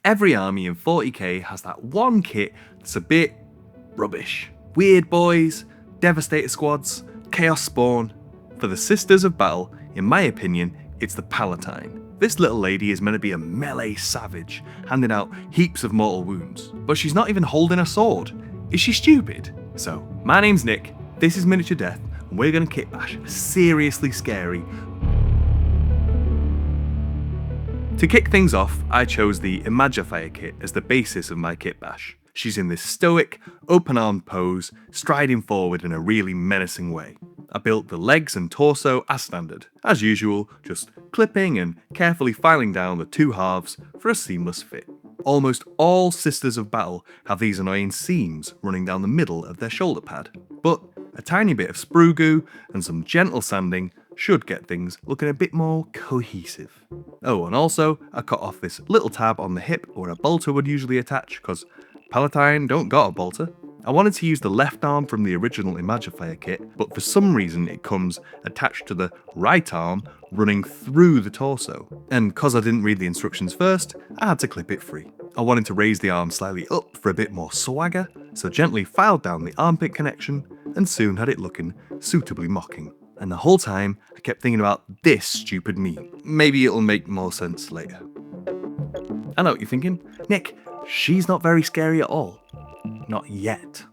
Every army in 40k has that one kit that's a bit rubbish. Weird boys, Devastator squads, Chaos Spawn. For the Sisters of Battle, in my opinion, it's the Palatine. This little lady is meant to be a melee savage, handing out heaps of mortal wounds, but she's not even holding a sword. Is she stupid? So, my name's Nick, this is Miniature Death, and we're gonna kitbash seriously scary. To kick things off, I chose the Imagifier kit as the basis of my kitbash. She's in this stoic, open-armed pose, striding forward in a really menacing way. I built the legs and torso as standard, as usual, just clipping and carefully filing down the two halves for a seamless fit. Almost all Sisters of Battle have these annoying seams running down the middle of their shoulder pad, but a tiny bit of sprue goo and some gentle sanding should get things looking a bit more cohesive. Oh, and also, I cut off this little tab on the hip where a bolter would usually attach, because Palatine don't got a bolter. I wanted to use the left arm from the original Imagifier kit, but for some reason it comes attached to the right arm running through the torso. And cause I didn't read the instructions first, I had to clip it free. I wanted to raise the arm slightly up for a bit more swagger, so gently filed down the armpit connection, and soon had it looking suitably mocking. And the whole time, I kept thinking about this stupid meme. Maybe it'll make more sense later. I know what you're thinking. Nick, she's not very scary at all. Not yet.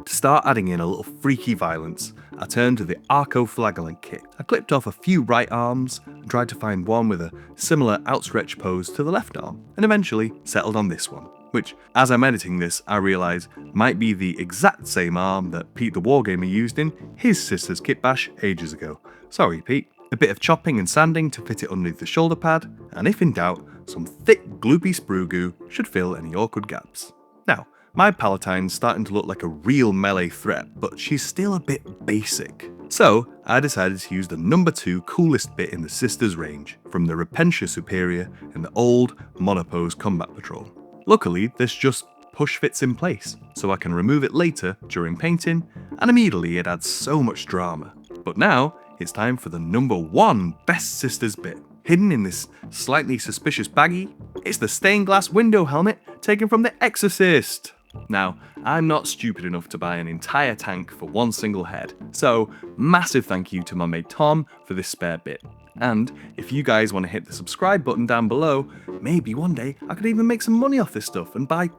To start adding in a little freaky violence, I turned to the Arco-Flagellant kit. I clipped off a few right arms and tried to find one with a similar outstretched pose to the left arm, and eventually settled on this one, which, as I'm editing this, I realise might be the exact same arm that Pete the Wargamer used in his sister's kitbash ages ago. Sorry, Pete. A bit of chopping and sanding to fit it underneath the shoulder pad, and if in doubt, some thick gloopy sprue goo should fill any awkward gaps. Now, my Palatine's starting to look like a real melee threat, but she's still a bit basic. So, I decided to use the number 2 coolest bit in the Sisters range, from the Repentia Superior in the old Monopose Combat Patrol. Luckily, this just push fits in place, so I can remove it later during painting, and immediately it adds so much drama. But now, it's time for the number 1 best Sisters bit. Hidden in this slightly suspicious baggie, it's the stained glass window helmet taken from The Exorcist. Now, I'm not stupid enough to buy an entire tank for one single head, so massive thank you to my mate Tom for this spare bit. And if you guys want to hit the subscribe button down below, maybe one day I could even make some money off this stuff and buy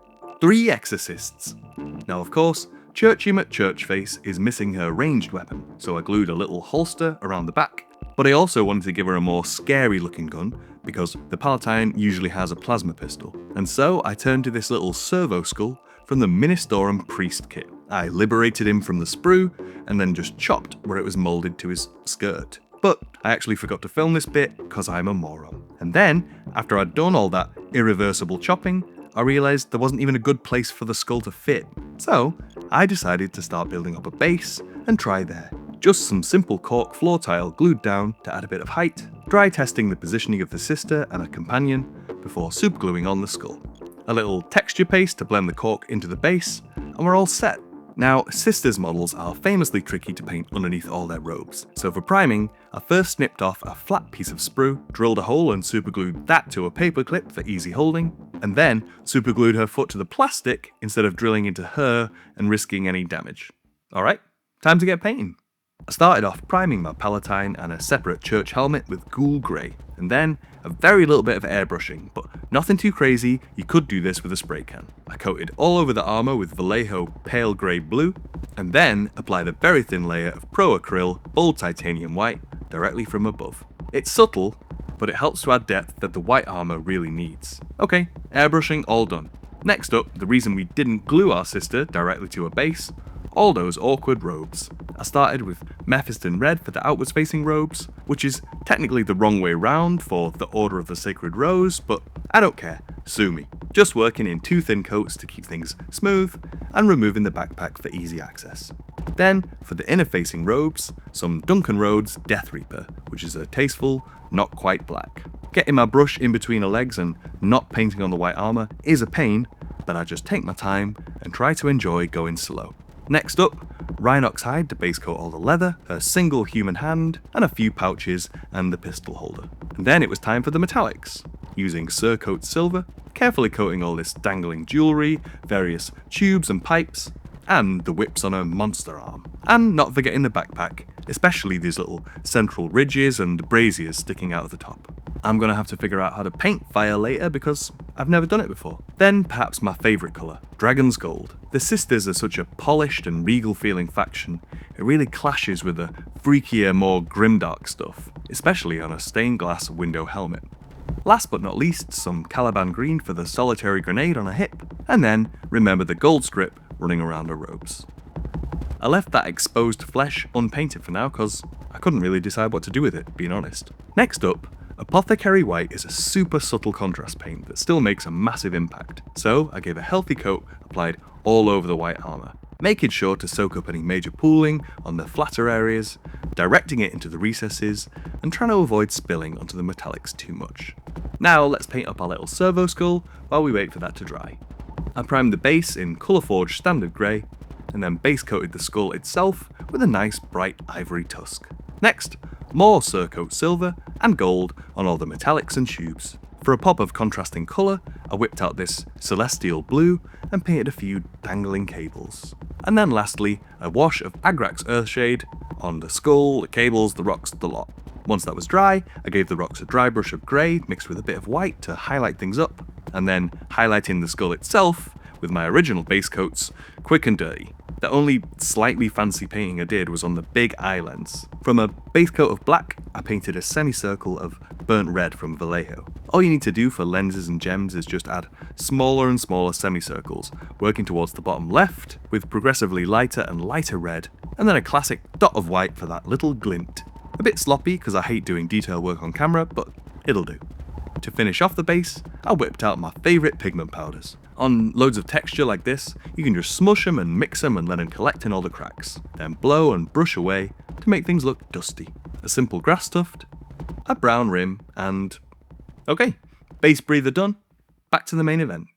3 Exorcists. Now of course, Churchy McChurchface is missing her ranged weapon, so I glued a little holster around the back. But I also wanted to give her a more scary looking gun, because the Palatine usually has a plasma pistol. And so I turned to this little servo skull from the Ministorum Priest kit. I liberated him from the sprue, and then just chopped where it was moulded to his skirt. But I actually forgot to film this bit, because I'm a moron. And then, after I'd done all that irreversible chopping, I realised there wasn't even a good place for the skull to fit. So, I decided to start building up a base, and try there. Just some simple cork floor tile glued down to add a bit of height, dry testing the positioning of the sister and her companion, before supergluing on the skull. A little texture paste to blend the cork into the base, and we're all set. Now, Sisters models are famously tricky to paint underneath all their robes, so for priming, I first snipped off a flat piece of sprue, drilled a hole and superglued that to a paper clip for easy holding, and then superglued her foot to the plastic instead of drilling into her and risking any damage. Alright, time to get painting. I started off priming my Palatine and a separate church helmet with ghoul grey, and then a very little bit of airbrushing, but nothing too crazy, you could do this with a spray can. I coated all over the armour with Vallejo pale grey blue, and then applied a very thin layer of Pro Acryl bold titanium white directly from above. It's subtle, but it helps to add depth that the white armour really needs. Okay, airbrushing all done. Next up, the reason we didn't glue our sister directly to her base, all those awkward robes. I started with Mephiston Red for the outwards facing robes, which is technically the wrong way round for the Order of the Sacred Rose, but I don't care, sue me. Just working in 2 thin coats to keep things smooth, and removing the backpack for easy access. Then, for the inner facing robes, some Duncan Rhodes Death Reaper, which is a tasteful, not quite black. Getting my brush in between her legs and not painting on the white armour is a pain, but I just take my time and try to enjoy going slow. Next up, Rhinox hide to base coat all the leather, a single human hand, and a few pouches and the pistol holder. And then it was time for the metallics. using Surcoat Silver, carefully coating all this dangling jewellery, various tubes and pipes, and the whips on her monster arm. And not forgetting the backpack, especially these little central ridges and braziers sticking out of the top. I'm gonna have to figure out how to paint fire later because I've never done it before. Then perhaps my favourite colour, Dragon's Gold. The sisters are such a polished and regal feeling faction, it really clashes with the freakier, more grimdark stuff, especially on a stained glass window helmet. Last but not least, some Caliban green for the solitary grenade on her hip, and then remember the gold strip running around her robes. I left that exposed flesh unpainted for now because I couldn't really decide what to do with it, being honest. Next up, Apothecary White is a super subtle contrast paint that still makes a massive impact, so I gave a healthy coat applied all over the white armour, making sure to soak up any major pooling on the flatter areas, directing it into the recesses, and trying to avoid spilling onto the metallics too much. Now let's paint up our little servo skull while we wait for that to dry. I primed the base in Colourforge Standard Grey, and then base coated the skull itself with a nice bright ivory tusk. Next, more Surcoat Silver and gold on all the metallics and tubes. For a pop of contrasting colour, I whipped out this Celestial Blue and painted a few dangling cables. And then lastly, a wash of Agrax Earthshade on the skull, the cables, the rocks, the lot. Once that was dry, I gave the rocks a dry brush of grey mixed with a bit of white to highlight things up, and then highlighting the skull itself with my original base coats, quick and dirty. The only slightly fancy painting I did was on the big eye lens. From a base coat of black, I painted a semicircle of burnt red from Vallejo. All you need to do for lenses and gems is just add smaller and smaller semicircles, working towards the bottom left, with progressively lighter and lighter red, and then a classic dot of white for that little glint. A bit sloppy because I hate doing detail work on camera, but it'll do. To finish off the base, I whipped out my favourite pigment powders. On loads of texture like this, you can just smush them and mix them and let them collect in all the cracks, then blow and brush away to make things look dusty. A simple grass tuft, a brown rim, and okay, base breather done, back to the main event.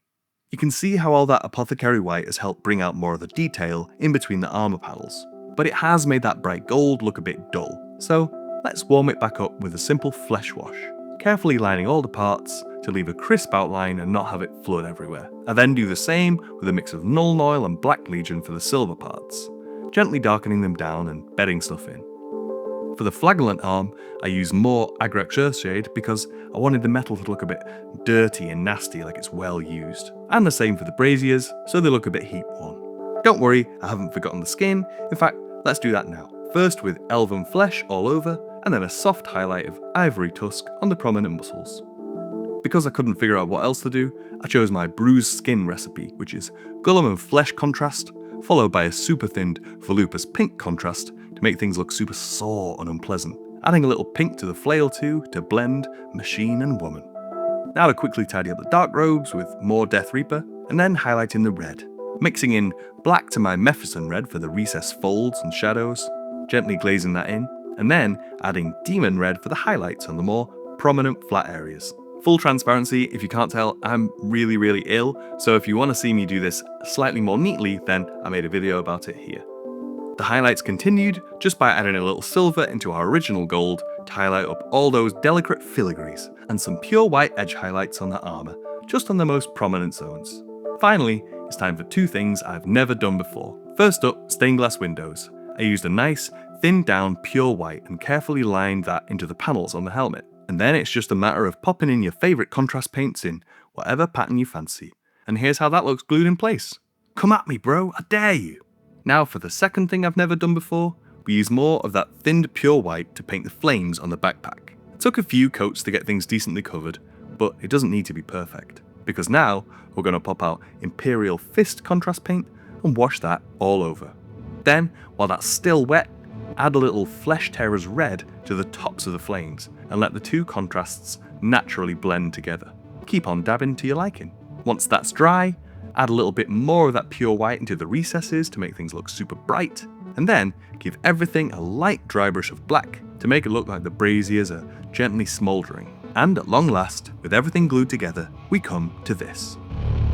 You can see how all that Apothecary White has helped bring out more of the detail in between the armour panels, but it has made that bright gold look a bit dull, so let's warm it back up with a simple flesh wash, carefully lining all the parts to leave a crisp outline and not have it flood everywhere. I then do the same with a mix of Nuln Oil and Black Legion for the silver parts, gently darkening them down and bedding stuff in. For the flagellant arm, I use more Agrax Earthshade because I wanted the metal to look a bit dirty and nasty, like it's well used. And the same for the braziers, so they look a bit heat worn. Don't worry, I haven't forgotten the skin. In fact, let's do that now. First with elven flesh all over, and then a soft highlight of ivory tusk on the prominent muscles. Because I couldn't figure out what else to do, I chose my bruised skin recipe, which is Gullum and flesh contrast, followed by a super thinned volupus pink contrast to make things look super sore and unpleasant, adding a little pink to the flail too to blend machine and woman. Now to quickly tidy up the dark robes with more Death Reaper, and then highlighting the red, mixing in black to my Mephiston red for the recessed folds and shadows, gently glazing that in, and then adding Demon Red for the highlights on the more prominent flat areas. Full transparency, if you can't tell, I'm really ill, so if you want to see me do this slightly more neatly, then I made a video about it here. The highlights continued just by adding a little silver into our original gold to highlight up all those delicate filigrees, and some pure white edge highlights on the armour, just on the most prominent zones. Finally, it's time for two things I've never done before. First up, stained glass windows. I used a nice, thinned down pure white and carefully lined that into the panels on the helmet. And then it's just a matter of popping in your favourite contrast paints in whatever pattern you fancy. And here's how that looks glued in place. Come at me, bro, I dare you. Now for the second thing I've never done before, we use more of that thinned pure white to paint the flames on the backpack. It took a few coats to get things decently covered, but it doesn't need to be perfect, because now we're going to pop out Imperial Fist contrast paint and wash that all over. Then, while that's still wet, add a little Flesh Tearers red to the tops of the flames and let the two contrasts naturally blend together. Keep on dabbing to your liking. Once that's dry, add a little bit more of that pure white into the recesses to make things look super bright, and then give everything a light dry brush of black to make it look like the braziers are gently smouldering. And at long last, with everything glued together, we come to this.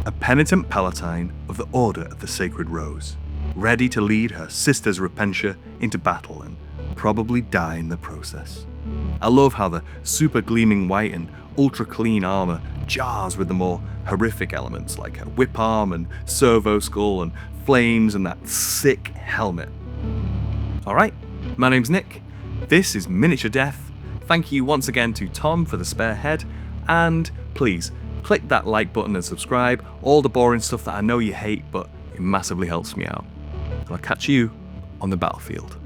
A penitent Palatine of the Order of the Sacred Rose, ready to lead her sister's Repentia into battle and probably die in the process. I love how the super gleaming white and ultra clean armor jars with the more horrific elements like a whip arm and servo skull and flames and that sick helmet. Alright, my name's Nick, this is Miniature Death. Thank you once again to Tom for the spare head, and please click that like button and subscribe, all the boring stuff that I know you hate, but it massively helps me out. And I'll catch you on the battlefield.